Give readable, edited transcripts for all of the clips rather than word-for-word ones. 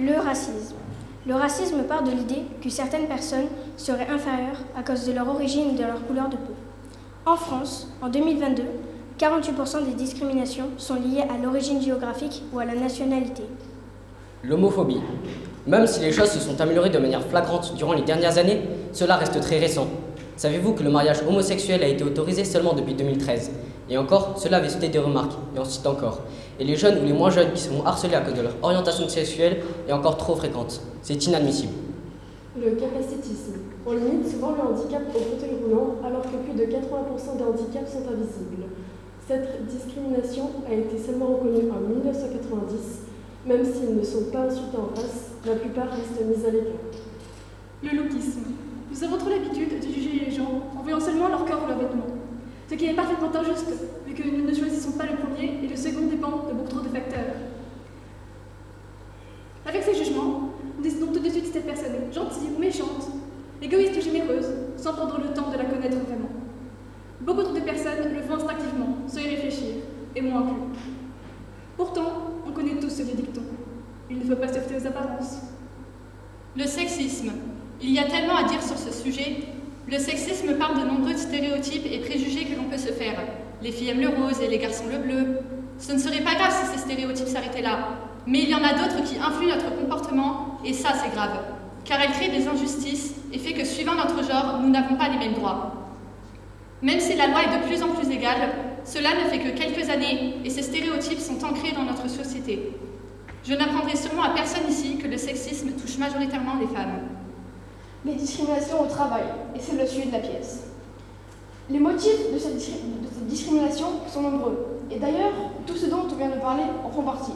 Le racisme. Le racisme part de l'idée que certaines personnes seraient inférieures à cause de leur origine et de leur couleur de peau. En France, en 2022, 48% des discriminations sont liées à l'origine géographique ou à la nationalité. L'homophobie. Même si les choses se sont améliorées de manière flagrante durant les dernières années, cela reste très récent. Savez-vous que le mariage homosexuel a été autorisé seulement depuis 2013? Et encore, cela avait suscité des remarques, et ensuite encore. Et les jeunes ou les moins jeunes qui seront harcelés à cause de leur orientation sexuelle est encore trop fréquente. C'est inadmissible. Le capacitisme. On limite souvent le handicap au fauteuil roulant, alors que plus de 80% des handicaps sont invisibles. Cette discrimination a été seulement reconnue en 1990. Même s'ils ne sont pas insultés en face, la plupart restent mis à l'écart. Le lookisme. Nous avons trop l'habitude de juger les gens en voyant seulement leur corps ou leurs vêtements. Ce qui est parfaitement injuste, vu que nous ne choisissons pas le premier et le second dépend de beaucoup trop de facteurs. Avec ces jugements, nous décidons tout de suite si cette personne est gentille ou méchante, égoïste ou généreuse, sans prendre le temps de la connaître vraiment. Beaucoup trop de personnes le font instinctivement, sans y réfléchir, et moi inclus. Pourtant, on connaît tous ce vieux dicton. Il ne faut pas se fier aux apparences. Le sexisme. Il y a tellement à dire sur ce sujet. Le sexisme part de nombreux stéréotypes et préjugés que l'on peut se faire. Les filles aiment le rose et les garçons le bleu. Ce ne serait pas grave si ces stéréotypes s'arrêtaient là. Mais il y en a d'autres qui influent notre comportement, et ça c'est grave. Car elles créent des injustices et fait que suivant notre genre, nous n'avons pas les mêmes droits. Même si la loi est de plus en plus égale, cela ne fait que quelques années et ces stéréotypes sont ancrés dans notre société. Je n'apprendrai sûrement à personne ici que le sexisme touche majoritairement les femmes. Les discriminations au travail, et c'est le sujet de la pièce. Les motifs de cette discrimination sont nombreux, et d'ailleurs, tout ce dont on vient de parler en font partie.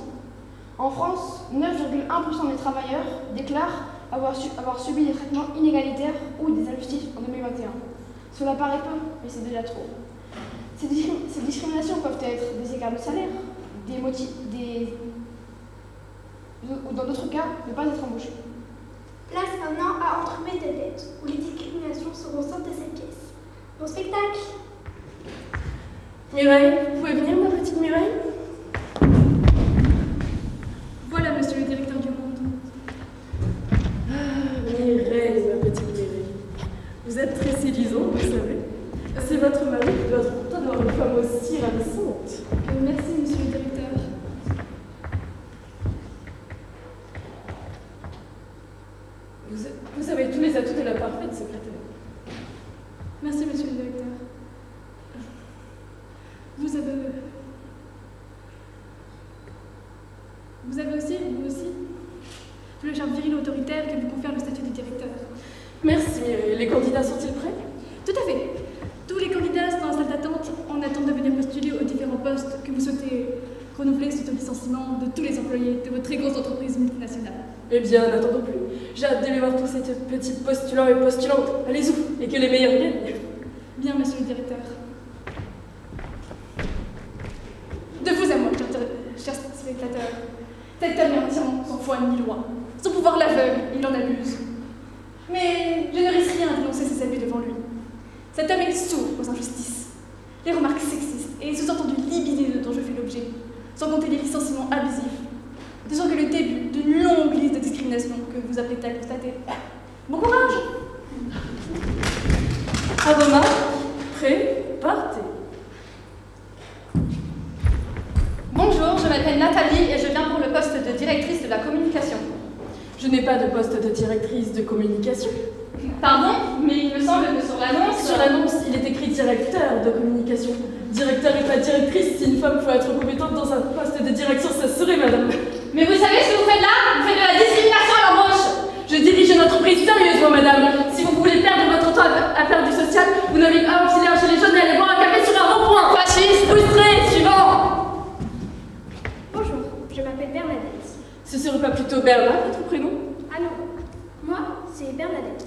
En France, 9,1% des travailleurs déclarent avoir subi des traitements inégalitaires ou des injustices en 2021. Cela paraît peu, mais c'est déjà trop. Ces discriminations peuvent être des écarts de salaire, ou dans d'autres cas, ne pas être embauché. Place maintenant à Entremets des dettes, où les discriminations seront sans de cette pièce. Bon spectacle! Mireille, vous pouvez venir, ma petite Mireille? Voilà, monsieur le directeur du monde. Ah, Mireille, ma petite Mireille. Vous êtes très séduisante, vous savez. C'est votre mari qui doit être content d'avoir une femme aussi ravissante. Merci, monsieur le directeur. Vous avez tous les atouts de la parfaite secrétaire. Merci, monsieur le directeur. Vous avez aussi, vous aussi, tout le charme viril autoritaire que vous confère le statut de directeur. Merci, Mireille. Les candidats sont-ils prêts? Tout à fait. Tous les candidats sont dans la salle d'attente en attente de venir postuler aux différents postes que vous souhaitez renouveler suite au licenciement de tous les employés de votre très grosse entreprise multinationale. Eh bien, n'attendons plus. J'ai hâte de les voir tous ces petits postulants et postulantes. Allez-y, et que les meilleurs gagnent. Bien, monsieur le directeur. De vous à moi, cher spectateur. Cet homme est entièrement sans foi ni loi. Son pouvoir l'aveugle, il en abuse. Mais je ne risque rien à dénoncer ses abus devant lui. Cet homme est sourd aux injustices, les remarques sexistes et les sous-entendus libidineux dont je fais l'objet, sans compter les licenciements abusifs, ne sont que le début d'une longue liste de discriminations que vous apprêtez à constater. Bon courage! À vos marques, prêts, partez. Bonjour, je m'appelle Nathalie et je viens pour le poste de directrice de la communication. Je n'ai pas de poste de directrice de communication. Pardon, mais il me semble que sur l'annonce... Sur l'annonce, il est écrit directeur de communication. Directeur et pas directrice, si une femme peut être compétente dans un poste de direction, ça serait madame. Mais vous savez ce que vous faites là? Vous faites de la discrimination à l'embauche. Je dirige une entreprise sérieusement, madame. Si vous voulez perdre votre temps à faire du social, vous n'avez qu'à auxiliaire chez les jeunes et aller boire un café sur un rond-point. Fasciste, frustré, suivant. Bonjour, je m'appelle Bernadette. Ce serait pas plutôt Bernard, votre prénom? Ah non, moi, c'est Bernadette.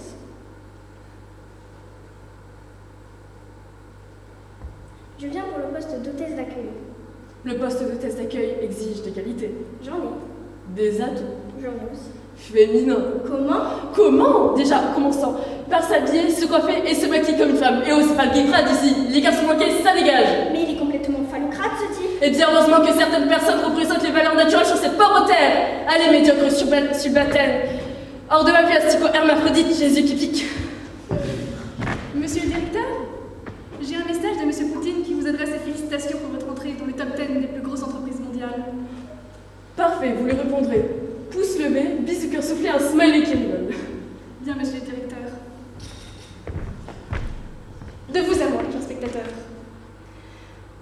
Je viens pour le poste d'hôtesse d'accueil. Le poste d'hôtesse d'accueil exige des qualités. J'en ai. Des atouts. J'en ai aussi. Féminin. Comment? Déjà, commençant par s'habiller, se coiffer et se maquiller comme une femme. Et oh, c'est pas le gay crade ici. Les garçons moqués, ça dégage. Mais il est complètement phallocrate ce type. Eh bien, heureusement que certaines personnes représentent les valeurs naturelles sur cette pauvre terre. Allez, médiocre subalterne. Hors de ma vie, astico-hermaphrodite, Jésus qui pique. Monsieur le directeur, j'ai un message de Monsieur Poutine qui vous adresse ses félicitations pour votre entrée dans le top 10 des plus grosses entreprises mondiales. Parfait, vous lui répondrez. Pouce levé, bisou cœur soufflé, un smiley qui rigole. Bien, monsieur le directeur. De vous à moi, chers spectateurs.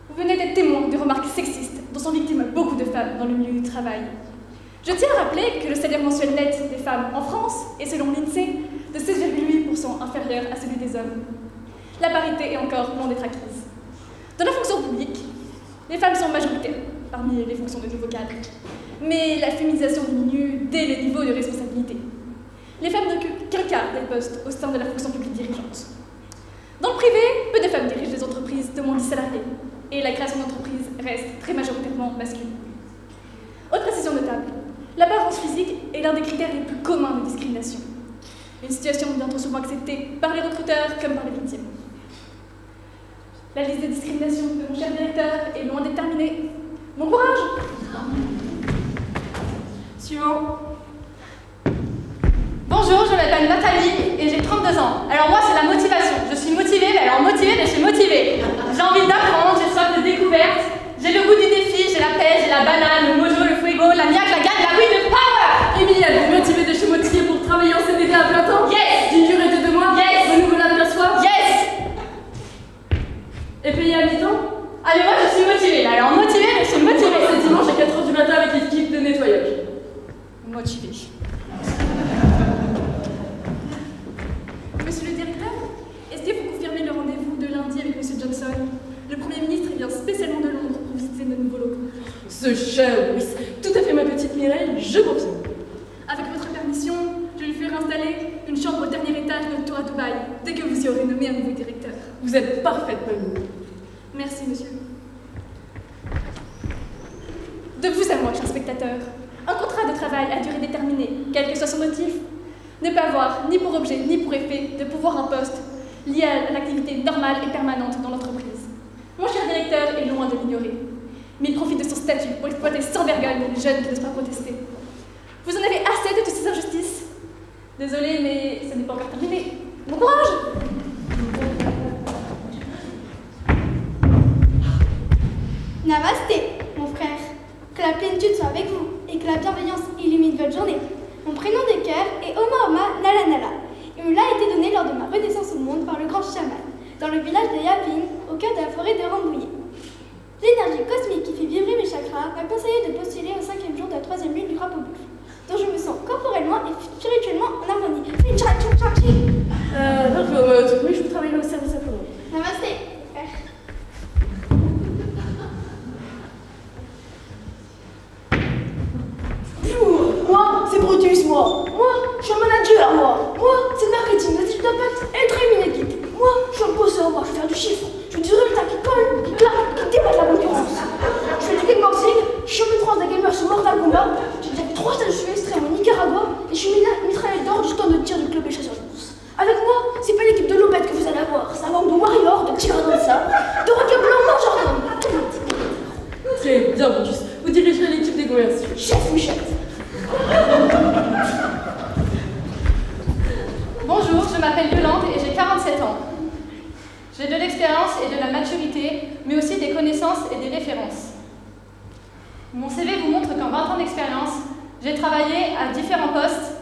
Vous venez d'être témoin de remarques sexistes dont sont victimes beaucoup de femmes dans le milieu du travail. Je tiens à rappeler que le salaire mensuel net des femmes en France est, selon l'INSEE, de 16,8% inférieur à celui des hommes. La parité est encore loin d'être acquise. Dans la fonction publique, les femmes sont majoritaires parmi les fonctions de niveau cadre. Mais la féminisation diminue dès le niveau de responsabilité. Les femmes n'occupent qu'un quart des postes au sein de la fonction publique dirigeante. Dans le privé, peu de femmes dirigent des entreprises de moins de 10 salariés, et la création d'entreprises reste très majoritairement masculine. Autre précision notable, l'apparence physique est l'un des critères les plus communs de discrimination. Une situation bien trop souvent acceptée par les recruteurs comme par les victimes. La liste des discriminations de mon cher directeur est loin d'être terminée. Bon courage! Suivant. Bonjour, je m'appelle Nathalie et j'ai 32 ans. Alors moi, c'est la motivation. Je suis motivée, mais alors motivée, mais je suis motivée. J'ai envie d'apprendre, j'ai soif de découverte, j'ai le goût du défi, j'ai la pêche, j'ai la banane, le mojo, le fuego, la niaque, la gagne, la weed, le power. Emilie, êtes-vous motivée de chez Motivier pour travailler en CDD à plein temps? Yes! D'une durée de 2 mois? Yes! Renouvelable bien soir? Yes! Et payé à mi-temps? Allez, moi je suis motivée là. Alors motivée, mais je suis motivée. C'est dimanche à 4h du matin avec l'équipe de nettoyage. Motivée. Monsieur le directeur, est-ce que vous confirmez le rendez-vous de lundi avec Monsieur Johnson? Le Premier ministre vient spécialement de Londres pour visiter nos nouveaux locaux. Ce cher Louis, tout à fait ma petite Mireille, je confirme. Avec votre permission, je lui ferai installer une chambre au dernier étage de notre tour à Dubaï, dès que vous y aurez nommé un nouveau directeur. Vous êtes parfaite, mamie. Merci, monsieur. De vous à moi, chers spectateurs. Un contrat de travail à durée déterminée, quel que soit son motif, ne peut avoir ni pour objet ni pour effet de pouvoir un poste lié à l'activité normale et permanente dans l'entreprise. Mon cher directeur est loin de l'ignorer, mais il profite de son statut pour exploiter sans vergogne les jeunes qui n'osent pas protester. Vous en avez assez de toutes ces injustices? Désolée, mais ce n'est pas encore terminé. Bon courage! Namasté, mon frère. Que la plénitude soit avec vous et que la bienveillance illumine votre journée. Mon prénom de cœur est Oma Oma Nala Nala. Il me l'a été donné lors de ma renaissance au monde par le grand chaman, dans le village de Yaping, au cœur de la forêt de Rambouillet. L'énergie cosmique qui fait vibrer mes chakras m'a conseillé de postuler au 5e jour de la 3e lune du crapaud bouffe, dont je me sens corporellement et spirituellement en harmonie. Oui, je vous travaille au service après. Namasté, frère. Moi, c'est Brutus, moi, je suis un manager, moi, c'est le marketing, l'étude d'impact, et train une équipe. Moi, je suis un bosseur, moi, je vais faire du chiffre, je fais du résultat qui colle, qui claque, qui dépasse la concurrence. Je fais du kickboxing, je suis champion de France des gamers sur Mortal Kombat, j'ai déjà fait 3 stages de extrême au Nicaragua, et je suis mitraillé d'or du stand de tir du club des chasseurs d'ours. Avec moi, c'est pas l'équipe de Lobette que vous allez avoir, c'est un gang de Warriors, de Tigre dans ça, de requins blancs, non, Jordan. Très bien, Brutus. Vous dirigerez l'équipe des commerciaux. Chef Michel. Bonjour, je m'appelle Yolande et j'ai 47 ans. J'ai de l'expérience et de la maturité, mais aussi des connaissances et des références. Mon CV vous montre qu'en 20 ans d'expérience, j'ai travaillé à différents postes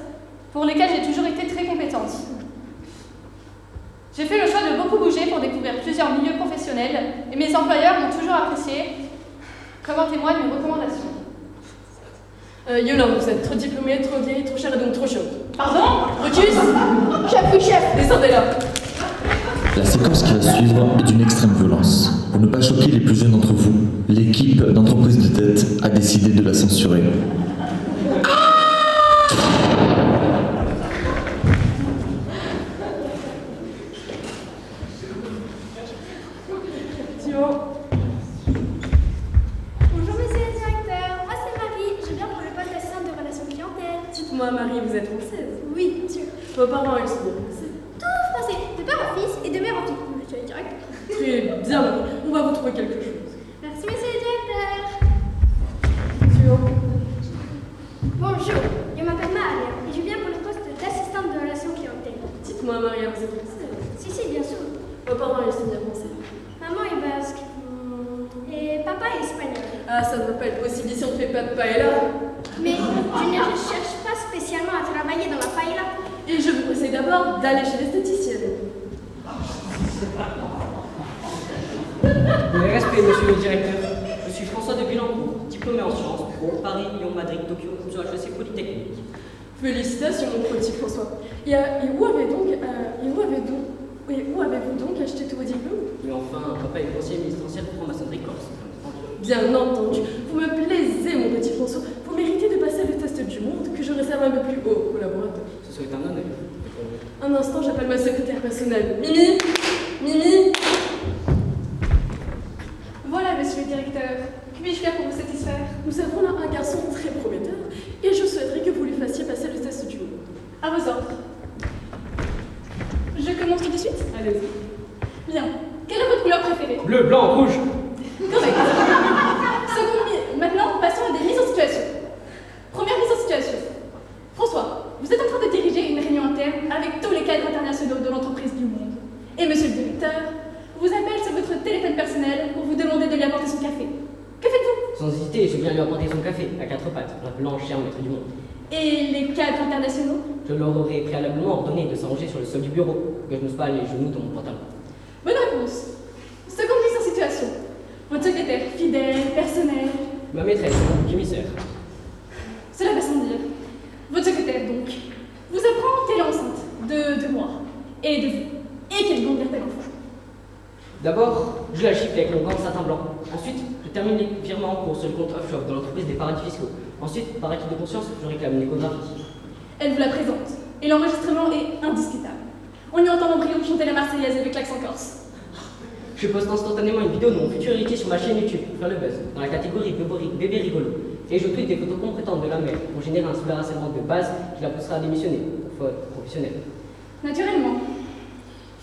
pour lesquels j'ai toujours été très compétente. J'ai fait le choix de beaucoup bouger pour découvrir plusieurs milieux professionnels et mes employeurs m'ont toujours apprécié, comme en témoignent mes recommandations. Yolande, vous êtes trop diplômée, trop vieille, trop chère et donc trop chaude. Pardon? Brutus, Chef. descendez là. La séquence qui va suivre est d'une extrême violence. Pour ne pas choquer les plus jeunes d'entre vous, l'équipe d'entreprise de tête a décidé de la censurer. Bonjour, monsieur le directeur. Moi, c'est Marie. Je viens pour le poste d'assistante de relations clientèle. Dites-moi, Marie, vous êtes française? Oui, monsieur. Vos parents, ils sont bien français. Tout français, de père en fils et de mère en fille. Monsieur le directeur. Très bien, Marie. On va vous trouver quelque chose. Merci, monsieur le directeur. Dites-moi, Maria, vous êtes française? Si, bien sûr. Vos parents, ils sont bien français. Maman est basque. Et papa est espagnol. Ah, ça ne va pas être possible si on ne fait pas de paella. Mais je ne cherche pas spécialement à travailler dans la paella. Et je vous conseille d'abord d'aller chez l'esthéticienne. Mes respects, monsieur le directeur. Je suis François de Bilancourt, diplômé en sciences pour Paris, Lyon, Madrid, Tokyo, sur HEC Polytechnique. Félicitations, mon petit François. Et où avez-vous donc acheté tous vos diplômes? Mais enfin, papa est conseiller ministériel pour franc-maçonnerie corse. Bien entendu. Vous me plaisez, mon petit François. Vous méritez de passer le test du monde que je réserve un peu plus haut aux collaborateurs. Ce serait un honneur. Un instant, j'appelle ma secrétaire personnelle. Mimi! Mimi! Voilà, monsieur le directeur. Que puis-je faire pour vous satisfaire? Nous avons là un garçon très prometteur et je souhaiterais que vous lui fassiez passer le test du monde. À vos ordres. Je commence tout de suite? Allez-y. Bien. Quelle est votre couleur préférée? Bleu, blanc, rouge. Correct. Maintenant, passons à des mises en situation. Première mise en situation. François, vous êtes en train de diriger une réunion interne avec tous les cadres internationaux de l'entreprise du monde. Et monsieur le directeur vous appelle sur votre téléphone personnel pour vous demander de lui apporter son café. Que faites-vous? Sans hésiter, je viens lui apporter son café, à 4 pattes, en appelant cher maître du monde. Et les cadres internationaux? Je leur aurais préalablement ordonné de s'arranger sur le sol du bureau, pour que je n'ose pas les genoux dans mon pantalon. Bonne réponse. Seconde mise en situation. Votre secrétaire fidèle, personnel. Ma maîtresse, mon bouc émissaire. Cela va sans dire. Votre secrétaire, donc, vous apprend qu'elle est enceinte de moi et de vous. Et qu'elle vont garder l'enfant. D'abord, je la chiffre avec mon gant de satin blanc. Ensuite, je termine les virements pour sur le compte offshore dans l'entreprise des paradis fiscaux. Ensuite, par acquis de conscience, je réclame une échographie. Elle vous la présente. Et l'enregistrement est indiscutable. On y entend l'embryon chanter la Marseillaise avec l'accent corse. Je poste instantanément une vidéo de mon futur héritier sur ma chaîne YouTube pour faire le buzz, dans la catégorie bébé rigolo. Et je tweete des photos compétentes de la mère pour générer un cyberharcèlement de base qui la poussera à démissionner, pour faute professionnelle. Naturellement.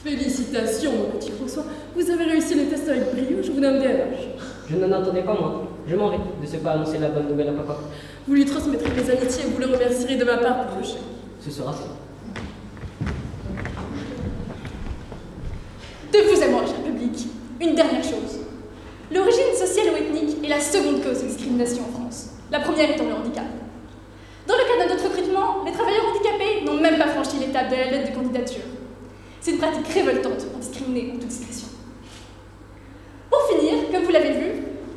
Félicitations, mon petit François. Vous avez réussi le test avec brio, je vous donne des éloges. Je n'en attendais pas moins. Je m'en vais de ce pas annoncer la bonne nouvelle à papa. Vous lui transmettrez mes amitiés et vous le remercierez de ma part pour le chèque. Ce sera fait. De vous à moi, cher public, une dernière chose. L'origine sociale ou ethnique est la seconde cause de discrimination en France, la première étant le handicap. Dans le cadre de notre recrutement, les travailleurs handicapés n'ont même pas franchi l'étape de la lettre de candidature. C'est une pratique révoltante pour discriminer en toute discrétion. Pour finir, comme vous l'avez vu,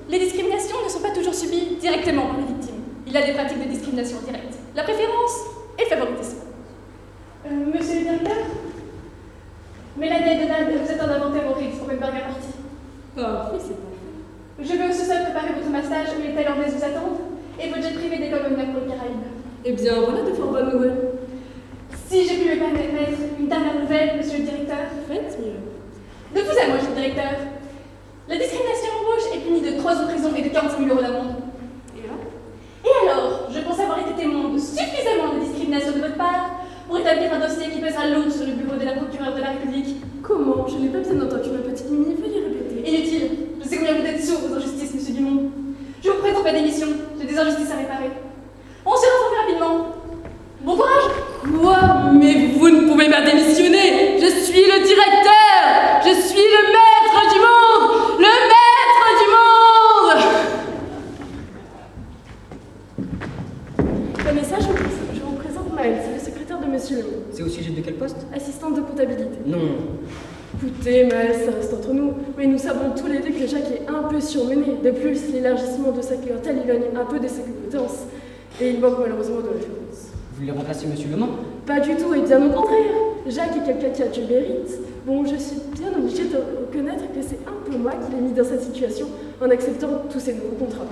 les discriminations ne sont pas toujours subies directement par les victimes. Il y a des pratiques de discrimination directe, la préférence et le favoritisme. Monsieur le directeur? Mélanie et Donald, vous êtes en inventaire au Ritz pour une burger party. Parfait, c'est parfait. Je vais au sous-sol préparer votre massage où les Thaïlandaises vous attendent et votre jet privé d'école honneur pour les Caraïbes. Eh bien, voilà de fort bonnes nouvelles. Si j'ai pu me permettre une dernière nouvelle, monsieur le directeur. Faites mieux. De vous à moi, monsieur le directeur. La discrimination embauche est punie de 3 ans de prison et de 45 000 € d'amende. Et alors, je pense avoir été témoin de suffisamment de discrimination de votre part pour établir un dossier qui pèsera lourd sur le bureau de la procureure de la République. Comment? Je n'ai pas bien entendu ma petite Mimi, veuillez répéter. Inutile. Je sais combien vous êtes sourd aux injustices, monsieur Dumont. Je vous présente ma démission. J'ai des injustices à réparer. On se retrouve rapidement. Bon courage! Quoi? Mais vous ne pouvez pas démissionner! Je suis le directeur! Je suis le maître du monde! Le maître du monde! Vanessa, je vous présente Maëlle, c'est le secrétaire de Monsieur Le. C'est au sujet de quel poste? Assistante de comptabilité. Non. Écoutez, Maëlle, ça reste entre nous, mais nous savons tous les deux que Jacques est un peu surmené. De plus, l'élargissement de sa clientèle éloigne un peu de ses compétences. Et il manque malheureusement de référence. Vous voulez remplacer Monsieur Le Mans? Pas du tout, et bien au contraire. Jacques est quelqu'un qui a du mérite. Bon, je suis bien obligée de reconnaître que c'est un peu moi qui l'ai mis dans cette situation en acceptant tous ces nouveaux contrats.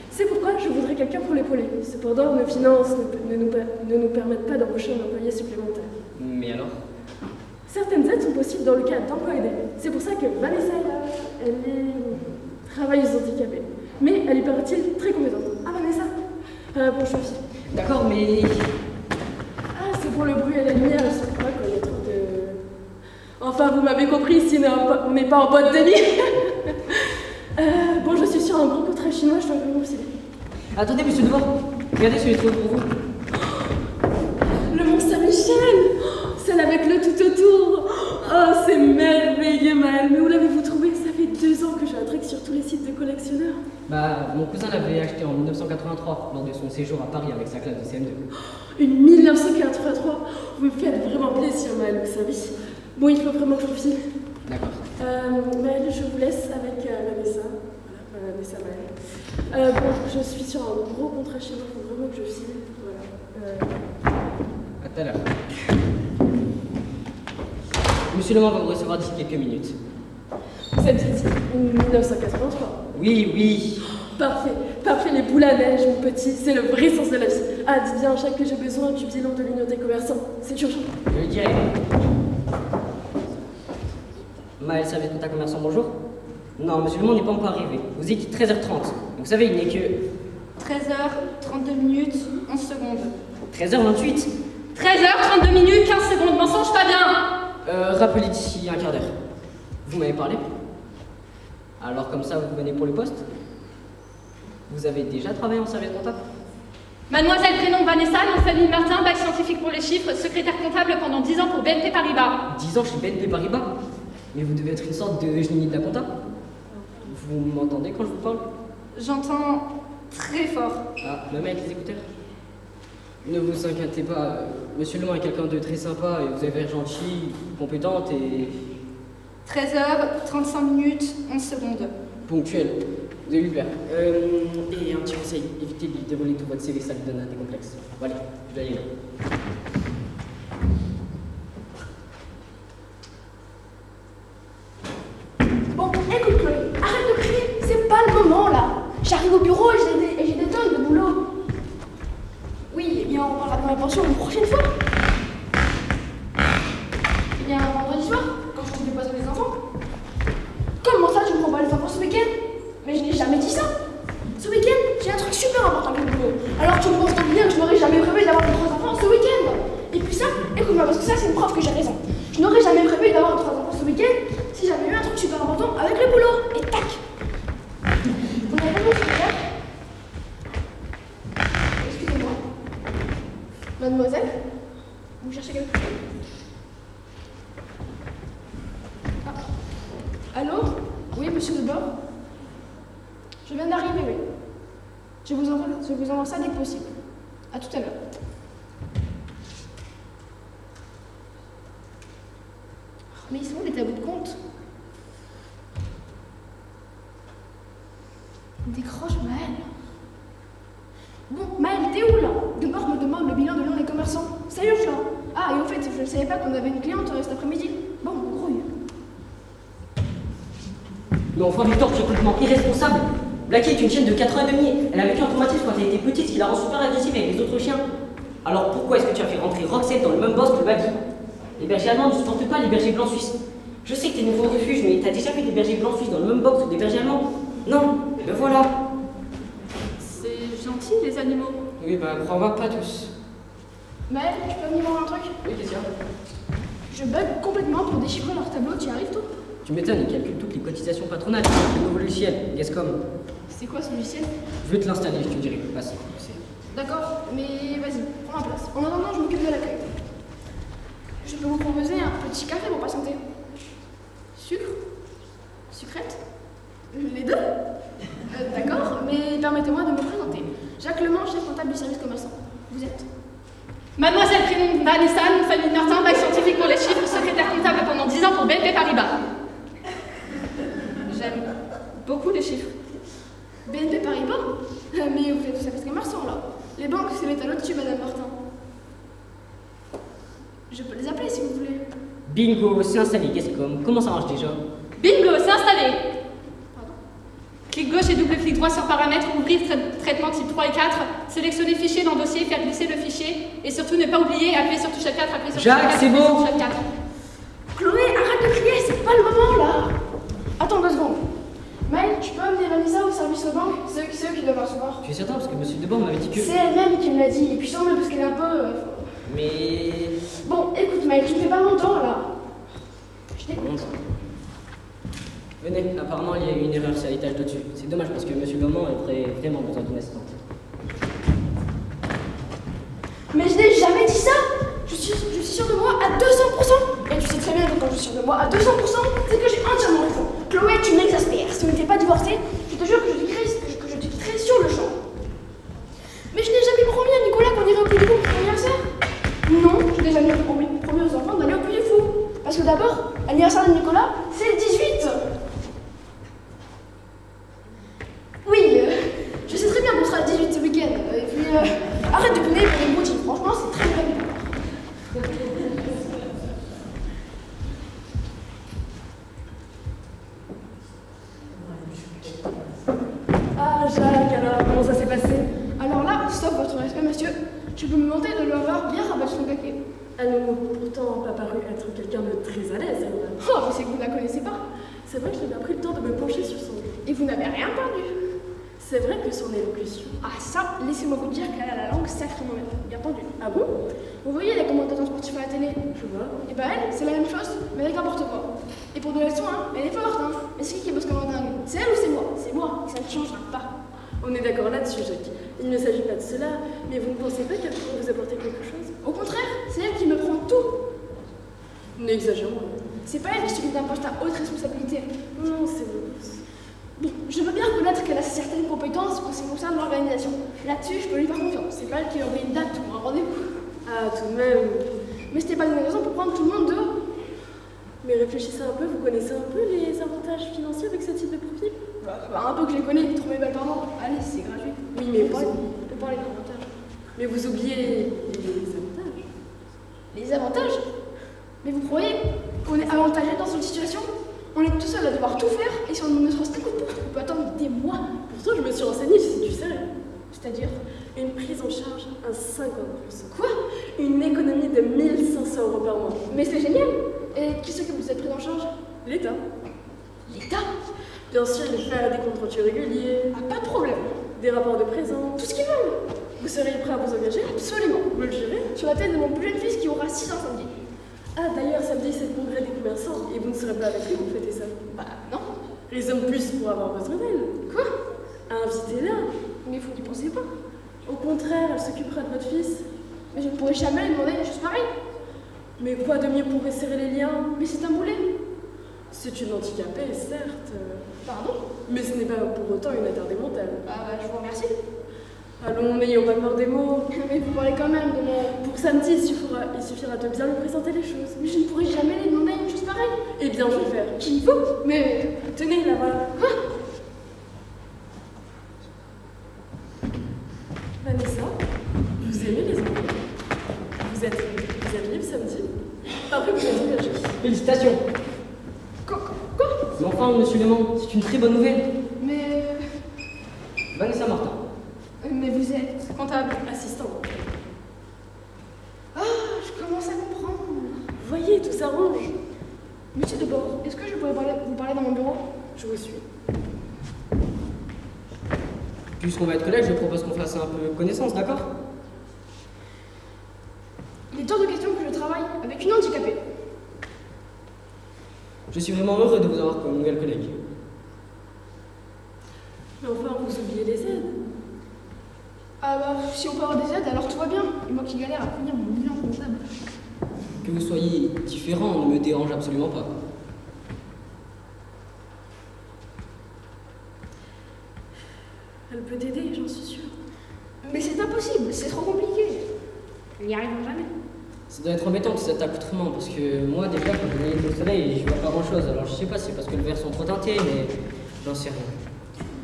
C'est pourquoi je voudrais quelqu'un pour l'épauler. Cependant, nos finances ne nous permettent pas d'embaucher un employé supplémentaire. Mais alors? Certaines aides sont possibles dans le cadre d'emploi aidé. C'est pour ça que Vanessa, elle est travailleuse handicapée. Mais elle est, paraît-il, très compétente. Ah, Vanessa? Bon, je suis. D'accord, mais... Ah, c'est pour le bruit et la lumière, je sais pas qu'on est trop de... Enfin, vous m'avez compris, si on n'est pas en boîte de nuit. Bon, je suis sur un gros contrat chinois, je dois vous aussi. Attendez, Monsieur Devant, regardez ce que j'ai trouvé pour vous. Le Mont Saint-Michel, celle avec le tout tout autour. Oh, c'est merveilleux, Maël. Mais où l'avez-vous trouvé? Ça fait 2 ans que je la traque sur tous les sites de collectionneurs. Bah, mon cousin l'avait acheté en 1983 lors de son séjour à Paris avec sa classe de CM2. Une 1983. Vous me faites vraiment plaisir, Maël, vous savez. Bon, il faut vraiment que je vous file. D'accord. Maël, je vous laisse avec Vanessa. Voilà, Vanessa, Maël. Bon, je suis sur un gros contrat chez moi, il faut vraiment que je file. Voilà. À tout à l'heure. Monsieur Le Mans va vous recevoir d'ici quelques minutes. Vous êtes dit 1983. Oui, oui. Parfait, les boules à neige, mon petit, c'est le vrai sens de la vie. Ah, dis bien à chaque que j'ai besoin du bilan de l'Union des commerçants, c'est urgent. Je le dirai. Maël, service contact commerçant, bonjour. Non, monsieur Le Mans n'est pas encore arrivé. Vous êtes 13h30. Vous savez, il n'est que... 13h32 minutes, 11 secondes. 13h28. 13h32 minutes, 15 secondes, mensonge pas bien. Rappelez d'ici un quart d'heure. Vous m'avez parlé? Alors comme ça, vous venez pour le poste? Vous avez déjà travaillé en service comptable? Mademoiselle prénom Vanessa, nom de famille Martin, bac scientifique pour les chiffres, secrétaire comptable pendant 10 ans pour BNP Paribas. 10 ans chez BNP Paribas? Mais vous devez être une sorte de génie de la compta. Vous m'entendez quand je vous parle? J'entends très fort. Ah, même avec les écouteurs? Ne vous inquiétez pas, monsieur Le Mans est quelqu'un de très sympa et vous avez l'air gentil, compétente et... 13h35 minutes, 11 secondes. Ponctuel. Vous allez lui plaire. Et un petit conseil, évitez de lui dérouler tout votre CV, ça lui donne des complexes. Bon, allez, je vais y aller. Bon, écoute Chloé, arrête de crier, c'est pas le moment là. J'arrive au bureau et j'ai des tonnes de boulot. Oui, eh bien on parlera de ma pension une prochaine fois. Eh bien vendredi soir, quand je te dépose les enfants. Comment ça tu ne prends pas les enfants ce week-end? Mais je n'ai jamais dit ça. Ce week-end, j'ai un truc super important pour le boulot. Alors tu me penses donc bien que je n'aurais jamais prévu d'avoir 3 enfants ce week-end. Et puis ça, écoute-moi, parce que ça c'est une preuve que j'ai raison. Je n'aurais jamais prévu d'avoir 3 enfants ce week-end si j'avais eu un truc super important avec le boulot. Et tac. Vous n'avez pas vu ce que c'est? Excusez-moi. Mademoiselle, vous cherchez quelque chose? Ah. Allô? Oui, monsieur Debord? Je viens d'arriver, oui. Je vous envoie ça dès que possible. À tout à l'heure. Oh, mais ils sont où les tabous de compte? Décroche, Maël. Bon, Maël, t'es où là? Debord me demande le bilan de l'un des commerçants. C'est urgent. Ah, et au fait, je ne savais pas qu'on avait une cliente cet après-midi. Bon, grouille. Mais enfin, Victor, tu es complètement irresponsable. Blackie est une chienne de 4 ans et demi. Elle a vécu un traumatisme quand elle était petite, ce qui la rend super agressive avec les autres chiens. Alors pourquoi est-ce que tu as fait rentrer Roxette dans le même boss que Baggy? Les bergers allemands ne supportent pas les bergers blancs suisses. Je sais que t'es nouveau au refuge, mais t'as déjà vu des bergers blancs suisses dans le même box que des bergers allemands? Non, et ben voilà. C'est gentil, les animaux. Oui, bah crois-moi, pas tous. Maël, tu peux venir voir un truc? Oui, qu'est-ce qu'il y a? Je bug complètement pour déchiffrer leur tableau, tu y arrives toi? Tu m'étonnes, ils calculent toutes les cotisations patronales. Le nouveau logiciel, Gascom. C'est quoi ce logiciel? Je vais te l'installer, je te dirai. Passe. D'accord, mais vas-y, prends ma place. En attendant, je m'occupe de l'accueil. Je peux vous proposer un petit café pour patienter. Sucre? Sucrète? Les deux? D'accord, mais permettez-moi de me présenter. Jacques Le Mans, chef comptable du service commerçant. Vous êtes? Mademoiselle prénom Vanessa, nom de famille Martin, bac scientifique pour les chiffres, secrétaire comptable pendant 10 ans pour BNP Paribas. J'aime beaucoup les chiffres. BNP Paribas? Mais vous êtes au service commerçant là. Les banques, c'est l'étal au-dessus, Madame Martin. Je peux les appeler si vous voulez. Bingo, c'est installé, Gascom. Comment ça marche déjà? Bingo, c'est installé. Pardon? Clic gauche et double clic droit sur paramètres, ouvrir traitement type 3 et 4, sélectionner fichier dans dossier, faire glisser le fichier, et surtout ne pas oublier, appuyer sur touche 4, appuyer sur touche 4, Jacques, c'est appuyer sur bon. touche 4. Chloé, arrête de crier, c'est pas le moment là. Attends 2 secondes. Maël, tu peux amener Vanessa au service aux banques? C'est eux qui doivent recevoir. Tu es certain parce que monsieur Debord m'avait dit que... C'est elle-même qui me l'a dit, et puis sans même parce qu'elle est un peu... Mais... Bon, écoute Maël, tu me fais pas mon temps là. Je t'écoute. Venez, apparemment il y a eu une erreur, c'est à l'étage d'au-dessus. C'est dommage parce que monsieur Le Mans aurait vraiment besoin d'une assistante. Mais je n'ai jamais dit ça. Je suis sûre de moi à 200%. suis sûre de moi à 200%, c'est que j'ai entièrement raison. Chloé, tu m'exaspères. Si on n'était pas divorcés, je te jure que je te quitterais sur le champ. Mais je n'ai jamais promis à Nicolas qu'on irait au Puy du Fou pour son anniversaire. Non, je n'ai jamais promis aux enfants d'aller au Puy du Fou. Parce que d'abord, l'anniversaire de Nicolas, c'est le 18. Oui, je sais très bien qu'on sera le 18 ce week-end. Et puis, arrête de donner pour les motifs. Franchement, c'est très bien. Ah, Jacques, alors, comment ça s'est passé? Alors là, sauf votre respect, monsieur, je peux me vanter de lui avoir bien rabattu son caquet. Ah non, pourtant, pas paru être quelqu'un de très à l'aise. Elle. Oh, mais c'est que vous ne la connaissez pas. C'est vrai que je n'ai pas pris le temps de me pencher sur son nez. Et vous n'avez rien perdu. C'est vrai que son élocution. Ah ça, laissez-moi vous dire qu'elle a la langue sacrément bien pendue. Ah bon? Vous voyez les commentateurs sportifs à la télé? Je vois. Et bah elle, c'est la même chose, mais avec n'importe quoi. Et pour de la leçon, hein, elle est forte, hein. Mais c'est qui bosse comme un dingue? C'est elle ou c'est moi? C'est moi, et ça ne changera pas. On est d'accord là-dessus, Jacques. Il ne s'agit pas de cela, mais vous ne pensez pas qu'elle pourrait vous apporter quelque chose? Au contraire, c'est elle qui me prend tout. N'exagérons. C'est pas elle qui s'occupe d'un poste à haute responsabilité. Non, c'est vous. Bon, je veux bien reconnaître qu'elle a certaines compétences en ce qui concerne l'organisation. Là-dessus, je peux lui faire confiance. C'est pas elle qui a envoyé une date ou un rendez-vous. Ah, tout de même. Mais c'était pas une raison pour prendre tout le monde dehors. Mais réfléchissez un peu, vous connaissez un peu les avantages financiers avec ce type de profil? Un peu que je les connais, trop mes belles parents. Allez, c'est gratuit. Oui, mais on peut parler d'avantages. Mais vous oubliez les avantages. Les avantages? Mais vous croyez qu'on est avantagé dans cette situation? On est tout seul à devoir tout faire, et si on ne se reste un coup de pouce, on peut attendre des mois. Pourtant, je me suis renseignée, si tu sais. C'est-à-dire une prise en charge à 50%. Quoi? Une économie de 1 500 € par mois. Mais c'est génial! Et qui s'occupe de cette prise en charge? L'État. L'État? Bien sûr, il fait des comptes rendus réguliers. Ah, pas de problème. Des rapports de présence. Tout ce qu'ils veulent. Vous seriez prêt à vous engager? Absolument. Vous me le jurez? Sur la tête de mon plus jeune fils qui aura 6 ans samedi. Ah, d'ailleurs, samedi, c'est le congrès des commerçants, et vous ne serez pas avec lui pour fêter ça. Bah, non. Raison de plus pour avoir besoin d'elle. Quoi? Invitez-la. Mais vous n'y pensez pas. Au contraire, elle s'occupera de votre fils. Mais je ne pourrais jamais lui demander une chose pareille. Mais quoi de mieux pour resserrer les liens? Mais c'est un boulet. C'est une handicapée, certes. Pardon? Mais ce n'est pas pour autant une attardée mentale. Ah bah, je vous remercie. Allons, n'ayons pas peur des mots. Mais vous parlez quand même de mon... Pour samedi, il suffira de bien lui présenter les choses. Mais je ne pourrais jamais lui demander une chose pareille. Eh bien, je vais le faire. Qui vous? Mais... Tenez, là, voilà. Quoi? Vanessa, vous aimez les enfants? Vous êtes libre samedi? Après, vous êtes engagée. Félicitations. Quoi? Mais enfin, monsieur Léman, c'est une très bonne nouvelle. Mais... Vanessa Martin. Mais vous êtes... Comptable. Assistant. Ah, je commence à comprendre. Voyez, tout s'arrange. Monsieur Debord, est-ce que je pourrais vous parler dans mon bureau? Je vous suis. Puisqu'on va être collègues, je propose qu'on fasse un peu connaissance, d'accord? Il est hors de question que je travaille avec une handicapée. Je suis vraiment heureux de vous avoir comme nouvelle collègue. Mais enfin, vous oubliez les aides. Ah bah, si on peut avoir des aides, alors tout va bien. Et moi qui galère à finir mon bilan comptable. Que vous soyez différent ne me dérange absolument pas. Elle peut t'aider, j'en suis sûre. Mais c'est impossible, c'est trop compliqué. On n'y arrivera jamais. Ça doit être embêtant cet accoutrement parce que moi déjà quand je vais au soleil je vois pas grand chose. Alors je sais pas si c'est parce que le verre sont trop teintés mais j'en sais rien.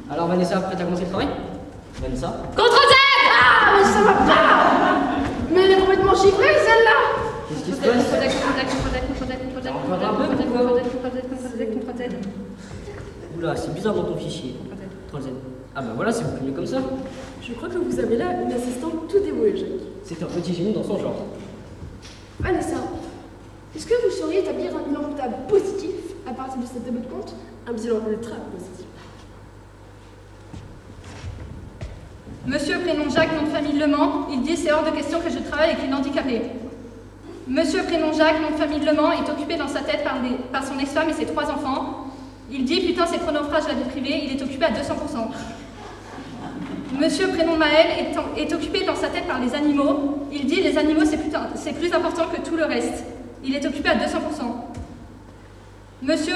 Alors Vanessa, prête à commencer le travail? Vanessa? Contre-aide! Ah, mais ça va pas! Mais elle est complètement chiffrée celle-là! Qu'est-ce qui se passe? Oula, c'est bizarre dans ton fichier. 3Z. Ah bah voilà, c'est beaucoup mieux comme ça. Je crois que vous avez là une assistante tout dévouée, Jacques. C'est un petit génie dans son genre. Vanessa, est-ce que vous sauriez établir un bilan comptable positif à partir de cette tableau de compte? Un bilan ultra positif. Monsieur prénom Jacques, nom de famille Le Mans, il dit c'est hors de question que je travaille avec une handicapée. Monsieur prénom Jacques, nom de famille Le Mans, est occupé dans sa tête par son ex-femme et ses 3 enfants. Il dit putain c'est chronophage la vie privée, il est occupé à 200%. Monsieur prénom Maël est occupé dans sa tête par les animaux. Il dit les animaux c'est plus important que tout le reste. Il est occupé à 200%. Monsieur,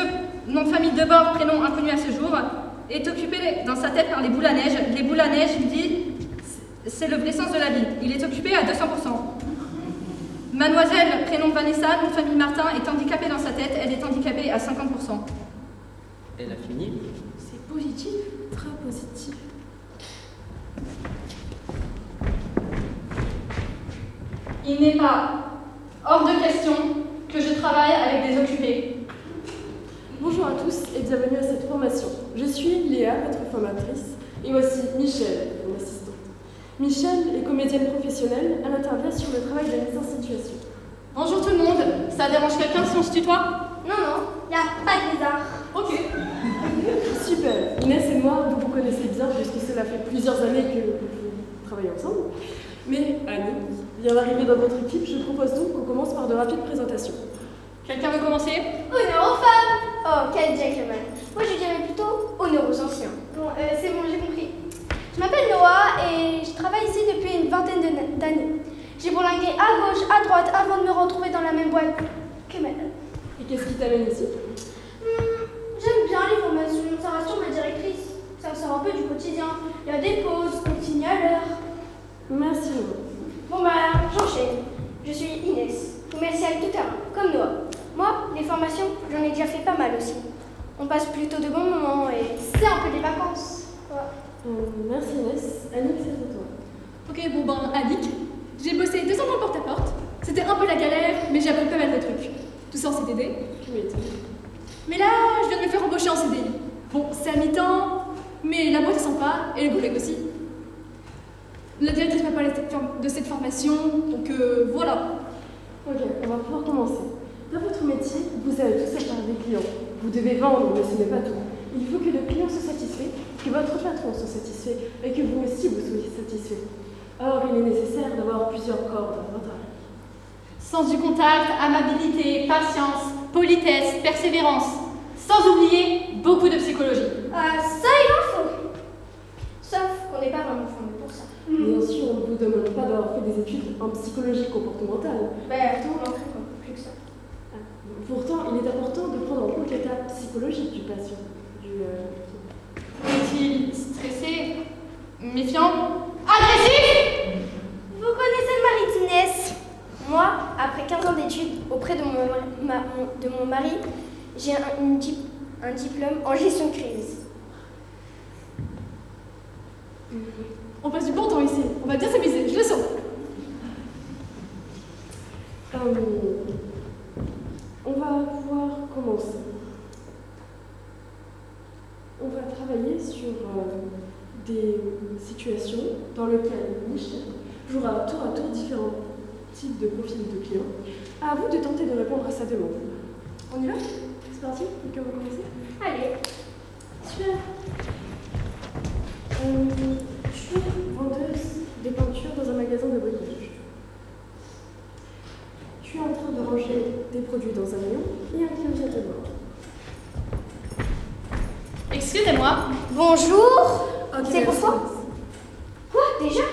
nom de famille Debord, prénom inconnu à ce jour, est occupé dans sa tête par les boules à neige. Les boules à neige, il dit, c'est le vrai sens de la vie. Il est occupé à 200%. Mademoiselle, prénom Vanessa, nom de famille Martin, est handicapée dans sa tête. Elle est handicapée à 50%. Elle a fini. C'est positif, très positif. Il n'est pas hors de question que je travaille avec des occupés. Bonjour à tous et bienvenue à cette formation. Je suis Léa, votre formatrice, et voici Michel, mon assistante. Michel est comédienne professionnelle, elle intervient sur le travail de la mise en situation. Bonjour tout le monde, ça dérange quelqu'un si on se tutoie? Non, y a pas de lézard. Ok. Super. Inès et moi, vous vous connaissez bien puisque cela fait plusieurs années que vous travaillez ensemble. Mais Annie vient d'arriver dans votre équipe, je propose donc qu'on commence par de rapides présentations. Quelqu'un veut commencer? Honneur aux femmes. Oh, quel gentleman. Moi, je dirais plutôt honneur aux anciens. Bon, c'est bon, j'ai compris. Je m'appelle Noah et je travaille ici depuis une vingtaine d'années. J'ai bourlingué à gauche, à droite, avant de me retrouver dans la même boîte que madame. Et qu'est-ce qui t'amène ici? J'aime bien les formations, ça rassure ma directrice. Ça me sort un peu du quotidien. Il y a des pauses, on finit à l'heure. Merci Noah. Bon bah, j'enchaîne. Je suis Inès, commerciale tout terrain, comme Noah. Moi, les formations, j'en ai déjà fait pas mal aussi. On passe plutôt de bons moments et c'est un peu des vacances. Ouais. Merci Inès. Annick, c'est à toi. Ok, bon ben, Annick, j'ai bossé 2 ans dans le porte-à-porte. C'était un peu la galère, mais j'ai appris pas mal de trucs. Tout ça en CDD. Tu m'étonnes. Mais là, je viens de me faire embaucher en CDI. Bon, c'est à mi-temps, mais la boîte est sympa, et le collègue aussi. La directrice m'a parlé de cette formation, donc voilà. Ok, on va pouvoir commencer. Dans votre métier, vous avez tous à parler des clients. Vous devez vendre, mais ce n'est pas tout. Il faut que le client soit satisfait, que votre patron soit satisfait, et que vous aussi vous soyez satisfait. Or, il est nécessaire d'avoir plusieurs cordes dans votre arc. Sens du contact, amabilité, patience, politesse, persévérance. Sans oublier beaucoup de psychologie. Ça, il en faut. Sauf qu'on n'est pas vraiment formé pour ça. Bien sûr, on ne vous demande pas d'avoir fait des études en psychologie comportementale. Ben, tout on en fait plus que ça. Pourtant, il est important de prendre en compte l'état psychologique du patient. Est-il stressé, méfiant, agressif? Vous connaissez le mari d'Inès? Moi, après 15 ans d'études auprès de mon mari, j'ai un diplôme en gestion de crise. On passe du bon temps ici, on va bien s'amuser, je le sens. On va pouvoir commencer. On va travailler sur des situations dans lesquelles Michel jouera tour à tour différents types de profils de clients. À vous de tenter de répondre à sa demande. On y va? C'est parti? Quelqu'un veut commencer? Allez. Super. Je suis vendeuse de peinture dans un magasin de bricolage. Je suis en train de ranger des produits dans un rayon et un client vient te voir. Excusez-moi. Bonjour. Ok, C'est pour toi? Quoi? Déjà?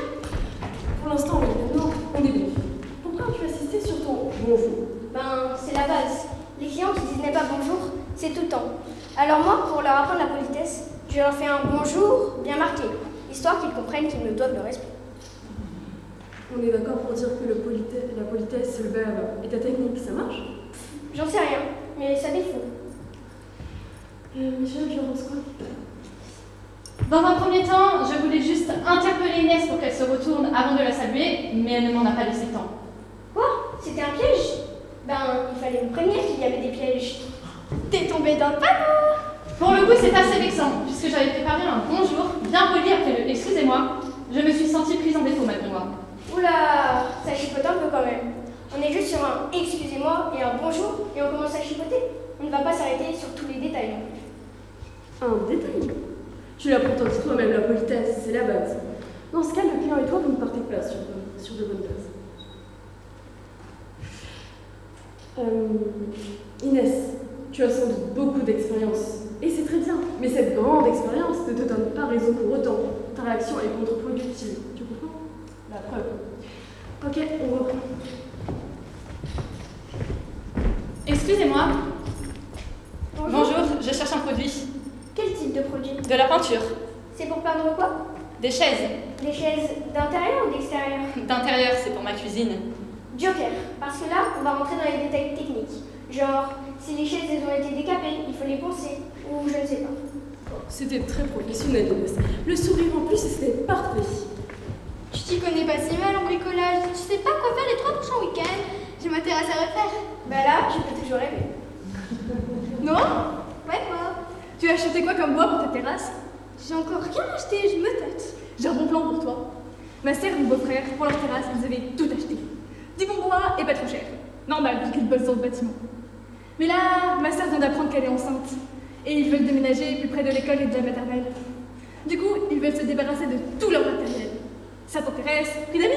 Pour l'instant, oui. Maintenant, on débute. Pourquoi as-tu insisté sur ton bonjour? Ben, c'est la base. Les clients qui disent n'est pas bonjour, c'est tout le temps. Alors moi, pour leur apprendre la politesse, je leur fais un bonjour bien marqué, histoire qu'ils comprennent qu'ils me doivent le respect. On est d'accord pour dire que la politesse, le verbe et ta technique, ça marche? J'en sais rien, mais ça défaut. Michel, tu en penses quoi? Dans un premier temps, je voulais juste interpeller Inès pour qu'elle se retourne avant de la saluer, mais elle ne m'en a pas laissé le temps. Quoi? C'était un piège? Ben, il fallait me prévenir qu'il y avait des pièges. T'es tombé dans le panneau! Pour le coup, c'est assez vexant, puisque j'avais préparé un bonjour bien poli après le excusez-moi. Je me suis sentie prise en défaut maintenant. Oula, ça chipote un peu quand même. On est juste sur un excusez-moi et un bonjour et on commence à chipoter. On ne va pas s'arrêter sur tous les détails non plus. Un détail? Tu l'as pourtant dit toi-même, la politesse, c'est la base. Dans ce cas, le client et toi, vous ne partez pas sur de bonnes bases. Inès, tu as sans doute beaucoup d'expérience. Et c'est très bien. Mais cette grande expérience ne te donne pas raison pour autant. Ta réaction est contre-productive. Tu comprends? La preuve. Ok, on reprend. Excusez-moi. Bonjour, je cherche un produit. Quel type de produit? De la peinture. C'est pour peindre quoi? Des chaises. Des chaises d'intérieur ou d'extérieur? D'intérieur, c'est pour ma cuisine. Joker, parce que là, on va rentrer dans les détails techniques. Genre, si les chaises elles ont été décapées, il faut les poncer, ou je ne sais pas. C'était très professionnel, Inès. Le sourire en plus, c'était parfait. Tu t'y connais pas si mal en bricolage. Tu sais pas quoi faire les 3 prochains week-ends. Je m'intéresse à refaire. Bah là, je peux toujours rêver. Non? Ouais, quoi? Tu as acheté quoi comme bois pour ta terrasse? J'ai encore rien acheté, je me tâte. J'ai un bon plan pour toi. Ma sœur et mon beau-frère, pour leur terrasse, ils avaient tout acheté. Du bon bois et pas trop cher. Normal, vu qu'ils bossent dans le bâtiment. Mais là, ma sœur vient d'apprendre qu'elle est enceinte. Et ils veulent déménager plus près de l'école et de la maternelle. Du coup, ils veulent se débarrasser de tout leur matériel. Ça t'intéresse, prix d'amis?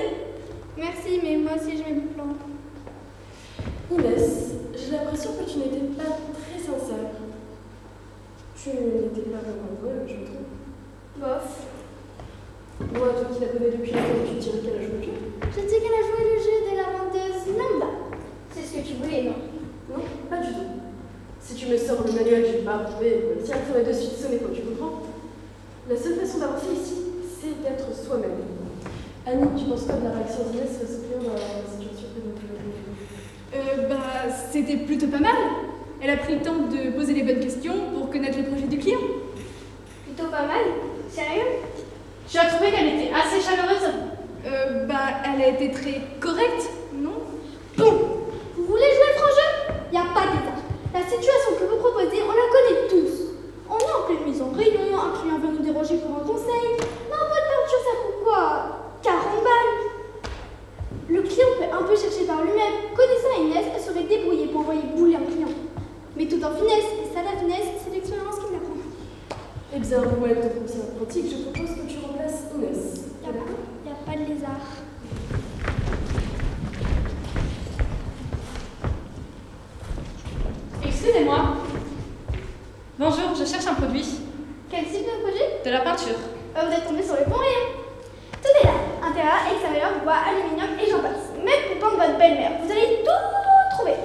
Merci, mais moi aussi j'ai mes plans. Inès, j'ai l'impression que tu n'étais pas très sincère. Tu n'étais pas vraiment heureux, je me trompe. Bof. Moi, toi qui la connais depuis longtemps, tu dirais qu'elle a joué au jeu? Je dis qu'elle a joué le jeu de la vendeuse lambda. C'est ce que tu voulais, non? Non, pas du tout. Si tu me sors le manuel du bar, je vais directement de suite sonner quand tu comprends. La seule façon d'avancer ici, c'est d'être soi-même. Annie, tu penses quoi de la réaction d'Inès face au client dans la situation que nous C'était plutôt pas mal. Elle a pris le temps de poser les bonnes questions pour connaître le projet du client. Plutôt pas mal? Sérieux? Tu as trouvé qu'elle était assez chaleureuse? Elle a été très correcte, non? Bon, vous voulez jouer le franc jeu? Y a pas d'état. La situation que vous proposez, on la connaît tous. On est en pleine mise en rayon, un client vient nous déranger pour un conseil. Mais un pot de peinture, ça coûte quoi? 40 balles. Le client peut un peu chercher par lui-même. Connaissant Inès, elle saurait débrouiller pour envoyer bouler un client. Mais tout en finesse, et ça la finesse, c'est l'expérience qui l'apprend. Eh bien, pour être ton conseil en pratique, je propose que tu remplaces Inès. Y a pas de lézard. Excusez-moi. Bonjour, je cherche un produit. Quel type de projet? De la peinture. Vous êtes tombé sur le bon rayon. Tout est là. Intérieur, extérieur, bois, aluminium et j'en passe. Même pour peindre votre belle-mère. Vous allez tout trouver.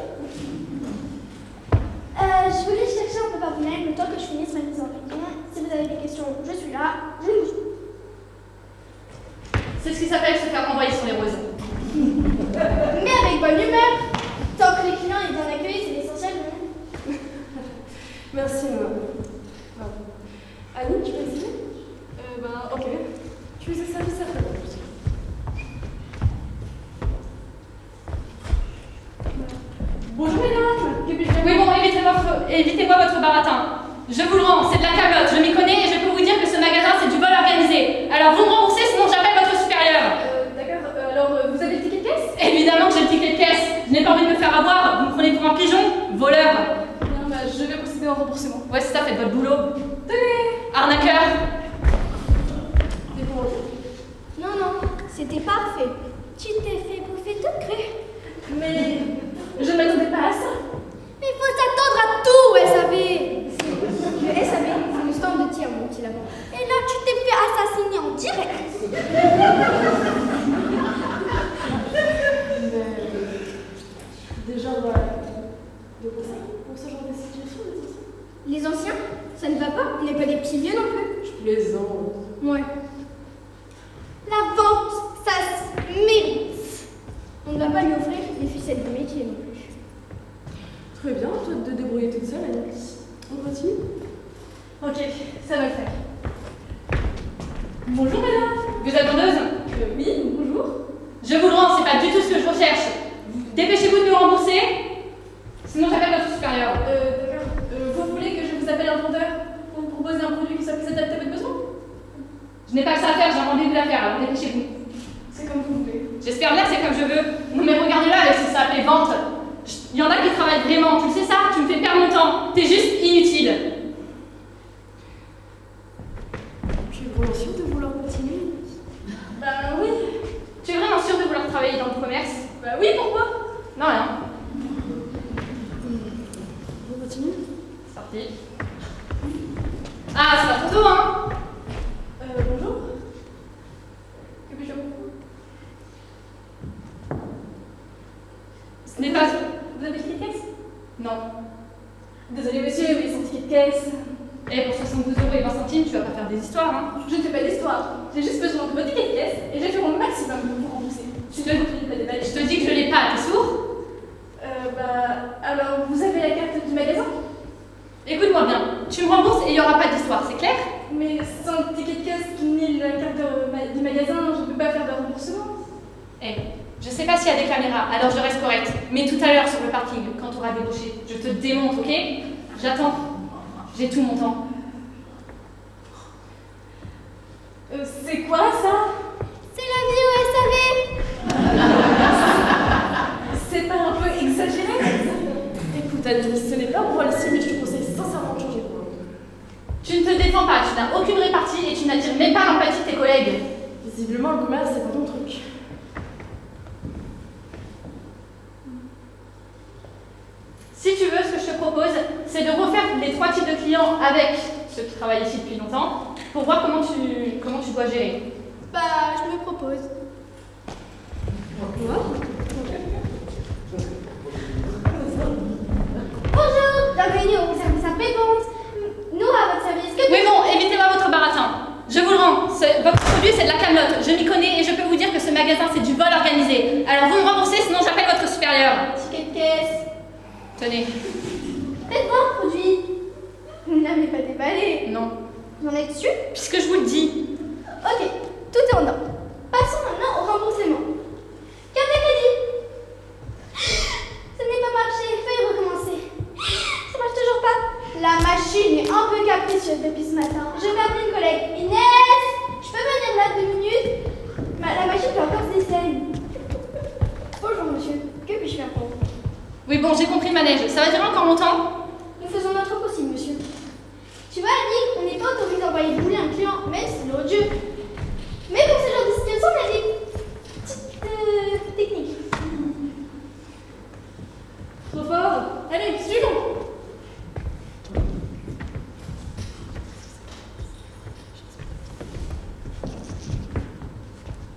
Je voulais chercher un peu par vous-même le temps que je finisse ma mise en rayon. Si vous avez des questions, je suis là. Je vous suis. C'est ce qui s'appelle se faire envoyer sur les roses. Mais avec bonne humeur. Tant que les clients sont bien accueillis, c'est l'essentiel. Merci, maman. Bravo. Annie, tu peux essayer? Ok. Tu les as servis certainement. Bonjour mesdames. Oui bon, évitez-moi votre baratin. Je vous le rends, c'est de la camelote, je m'y connais et je peux vous dire que ce magasin c'est du vol organisé. Alors vous me remboursez sinon j'appelle votre supérieur. D'accord, alors vous avez le ticket de caisse? Évidemment que j'ai le ticket de caisse. Je n'ai pas envie de me faire avoir. Vous me prenez pour un pigeon? Voleur. Bien, je vais procéder au remboursement. Ouais c'est ça, faites votre boulot. Tenez. Arnaqueur. Non, non, c'était parfait. Tu t'es fait bouffer toute crue. Mais je ne m'attendais pas à ça. Mais il faut s'attendre à tout, SAV. Le SAV, c'est le stand de tir, mon petit lapin. Et là, tu t'es fait assassiner en direct. Déjà, de conseils pour ce genre de situation, Les anciens, ça ne va pas. On n'est pas des petits vieux non plus. je plaisante. Ouais. La vente, ça se mérite. On ne va pas lui offrir les ficelles de métier non plus. Très bien, toi de te débrouiller toute seule, Annie. On continue? Ok, ça va le faire. Bonjour mesdames. Vous êtes vendeuse? Oui, bonjour. Je vous le rends, c'est pas du tout ce que je recherche. Dépêchez-vous de me rembourser, sinon j'appelle votre supérieur. D'accord. Vous voulez que je vous appelle un vendeur pour vous proposer un produit qui soit plus adapté à votre besoin? Je n'ai pas que ça à faire, j'ai un rendez-vous à faire, alors dépêchez-vous. C'est comme vous voulez. J'espère bien que c'est comme je veux. Non mais regardez-là avec ce s'appelle vente. Il y en a qui travaillent vraiment, tu le sais ça? Tu me fais perdre mon temps. T'es juste inutile. Tu es vraiment sûre de vouloir continuer? Bah oui. Tu es vraiment sûre de vouloir travailler dans le commerce? Bah oui, pourquoi? Non, rien. On continue? Sorti. Ah, c'est pas trop tôt, hein? Bonjour. Que puis-je faire pour vous? Ce n'est pas... Vous avez le ticket de caisse? Non. Désolé monsieur, mais son ticket de caisse. Et pour 72 € et 20 centimes, tu vas pas faire des histoires, hein. Je ne fais pas d'histoire. J'ai juste besoin de votre ticket de caisse et je vais faire mon maximum pour vous rembourser. Je te dis que je l'ai pas, t'es sourd? Alors, vous avez la carte du magasin? Écoute-moi bien, tu me rembourses et il n'y aura pas d'histoire, c'est clair? Mais sans le ticket de caisse ni la carte du magasin, je ne peux pas faire de remboursement. Eh, je sais pas s'il y a des caméras, alors je reste correcte. Mais tout à l'heure sur le parking, quand tu auras débouché, je te démonte, ok? J'attends. J'ai tout mon temps. C'est quoi ça? C'est la vie au SAV. C'est pas un peu exagéré? Écoute Annie, ce n'est pas pour moi le signe, mais je te conseille sincèrement de changer de rôle. Tu ne te défends pas, tu n'as aucune répartie et tu n'attires même pas l'empathie de tes collègues. Visiblement, le commerce, c'est pas ton truc. Si tu veux, ce que je te propose, c'est de refaire les 3 types de clients avec ceux qui travaillent ici depuis longtemps pour voir comment tu dois gérer. Bah, je me propose. Bonjour, bienvenue au service après-vente. Nous, à votre service, que... Oui bon, évitez-moi votre baratin. Je vous le rends, votre produit c'est de la camelote. Je m'y connais et je peux vous dire que ce magasin c'est du vol organisé. Alors vous me remboursez, sinon j'appelle votre supérieur. Ticket de caisse. Tenez. Faites-moi un produit. Vous ne l'avez pas déballé. Non. Vous en êtes sûr? Puisque je vous le dis. Ok, tout est en ordre. Passons maintenant au remboursement. Carte de crédit. Ça n'est pas marché, veuillez recommencer. Ça marche toujours pas. La machine est un peu capricieuse depuis ce matin. Je vais appeler une collègue. Inès, je peux venir là 2 minutes? La machine fait encore des scènes. Bonjour monsieur, que puis-je faire pour vous? Oui bon, j'ai compris le manège. Ça va durer encore longtemps? Nous faisons notre possible, monsieur. Tu vois, Annick, on n'est pas autorisé à envoyer bouler un client, même si c'est odieux. Mais pour ce genre de situation, on a des petites techniques. Trop fort. Allez, suivons.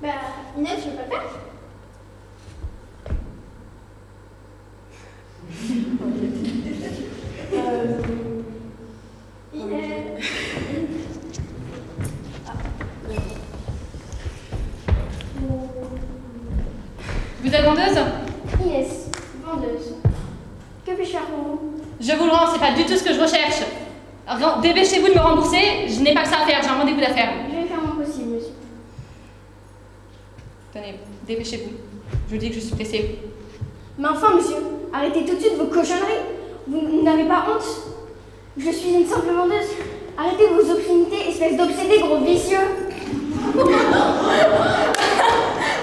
Bah, Inès, tu veux pas le faire? Vous êtes vendeuse? Inès, vendeuse. Que puis-je faire pour vous? Je vous le rends, c'est pas du tout ce que je recherche. Alors, dépêchez-vous de me rembourser, je n'ai pas que ça à faire, j'ai un rendez-vous d'affaires. Je vais faire mon possible, monsieur. Tenez, dépêchez-vous. Je vous dis que je suis pressée. Mais enfin, monsieur, arrêtez tout de suite vos cochonneries. Vous n'avez pas honte? Je suis une simple vendeuse. Arrêtez vos obscénités, espèce d'obsédés gros vicieux.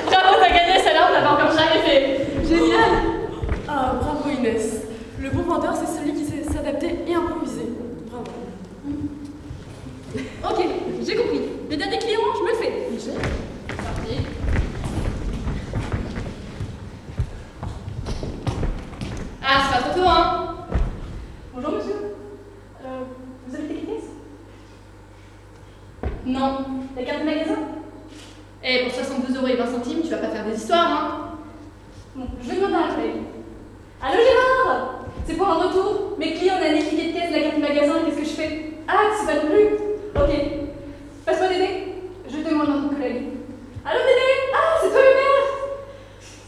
Bravo, t'as gagné celle-là, on l'avait encore jamais fait. Génial! Ah, bravo Inès. Le bon vendeur, c'est celui qui sait s'adapter et improviser. Bravo. Ok, j'ai compris. Le dernier client, je me le fais. C'est parti. Ah, c'est pas trop tôt, hein? Bonjour monsieur. Vous avez le ticket de caisse? Non. La carte du magasin? Eh, pour 72 € et 20 centimes, tu vas pas faire des histoires, hein? Bon, je vais demander à la collègue. Allô Gérard? C'est pour un retour. Mes clients ont un ticket de caisse, la carte du magasin, qu'est-ce que je fais? Ah, c'est pas non plus? Ok. Passe-moi Dédé. Je demande à notre collègue. Allô Dédé? Ah, c'est toi Hubert?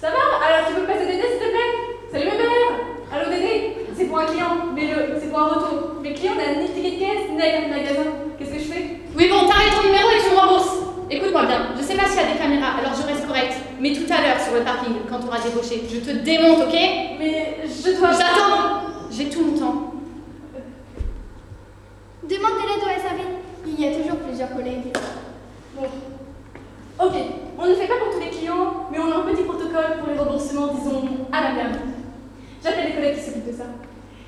Ça va? Alors tu peux me passer Dédé s'il te plaît? Salut Hubert! Allô Dédé? C'est pour un client, mais c'est pour un retour. Mes clients n'ont ni ticket de caisse, ni la carte du magasin. Qu'est-ce que je fais? Oui, bon, t'arrêtes ton numéro et tu me rembourses. Écoute-moi bien, je sais pas s'il y a des caméras, alors je reste correcte. Mais tout à l'heure, sur le parking, quand tu auras débauché, je te démonte, ok? Mais je dois... J'attends! J'ai tout mon temps. Demande de l'aide au SAV. Il y a toujours plusieurs collègues. Bon. Ok, on ne fait pas pour tous les clients, mais on a un petit protocole pour les remboursements, disons, à la gamme. J'appelle les collègues qui s'occupent de ça.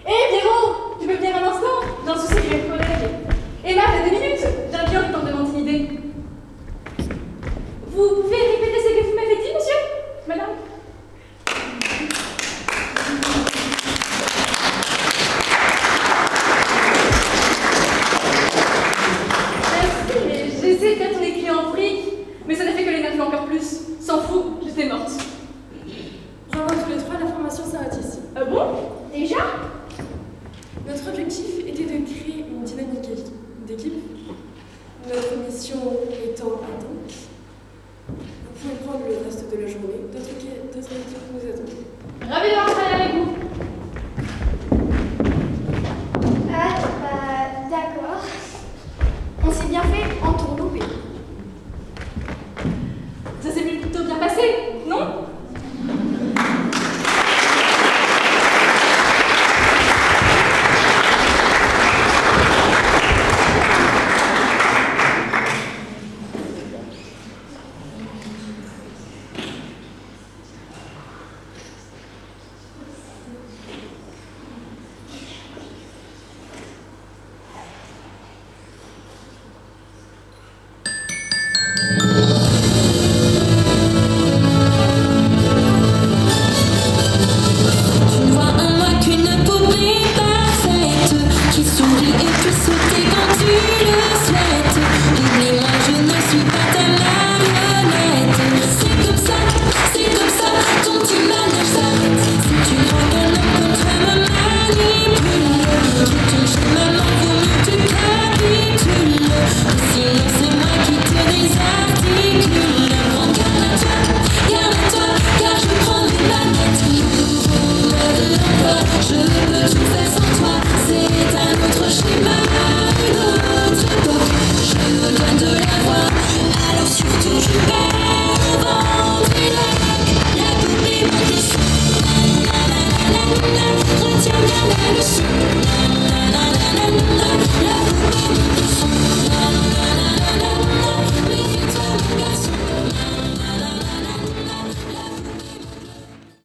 Hé Pierrot, tu peux venir un instant? J'ai un souci avec mes collègues. Emma, t'as 2 minutes? J'ai un client qui t'en demande une idée. Vous pouvez répéter ce que vous m'avez dit, monsieur? Madame? Merci, mais j'essaie de faire tous les clients en fric, mais ça n'a fait que les nerfs encore plus. S'en fout, j'étais morte. Bravo à tous les trois, la formation s'arrête ici. Ah bon? Déjà? Bien Notre objectif était de créer une dynamique d'équipe. Notre mission étant atteinte, vous pouvez prendre le reste de la journée. D'autres équipes nous attendent. Ravi d'avoir travaillé avec vous.